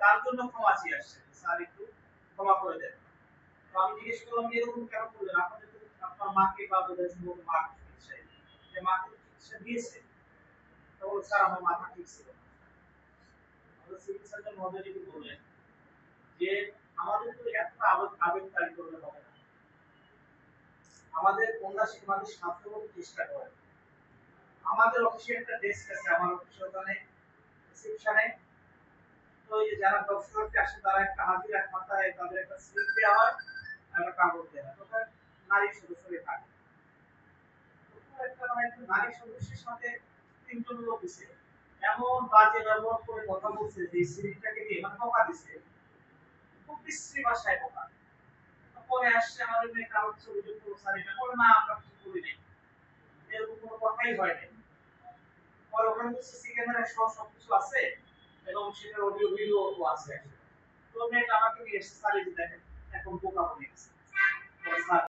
তার জন্য ক্ষমা চেয়ে আসছে, স্যার একটু ক্ষমা করে দেন। তো আমি জিজ্ঞেস করলাম যে এরকম কেন করলেন, আপনাদের তো আপনার মাকে বা বোধহয় সম্ভবত মা চিকিৎসায়, যে মাকে চিকিৎসা দিয়েছে, তখন স্যার আমার মাথা ঠিক ছিল না। আমাদের সিভিল সার্জন মহোদয় যদি বললেন যে আমাদের তো এত আবেগতাড়িত করলে হবে না, আমাদের কন্যা শিক্ষাদের সাধ্যমতো চেষ্টা করেন। আমাদের অফিসে একটা ডেস্ক আছে, আমার অফিসে ওখানে রিসেপশনে, তো এই যে যারা জব করতে আসে তারা একটা হাজিরা খাতায় তাদের একটা স্লিপ দেওয়া হয় আর একটা কাগজ দেওয়া হয়, ওখানে নারী সদস্যরা থাকে। একটা মানে একটা নারী সদস্যের সাথে তিনজন লোক দিছে, এমন বাজে ব্যবহার করে কথা বলছে যে সিরিজটাকে দিয়ে মানে বকা দিছে, খুব বিশ্রী ভাষায় বকা। পরে আসছে আমাদের মেয়ে কারোর ছবি যোগ করো স্যার, এটা বলে না আমরা কিছু করি নাই, এরকম কোনো কথাই হয় নাই। পরে ওখানে তো সিসি ক্যামেরা সহ সবকিছু আছে এবং সেটার অডিও ভিডিও আছে। তো মেয়েটা আমাকে নিয়ে এসে স্যার এই যে দেখেন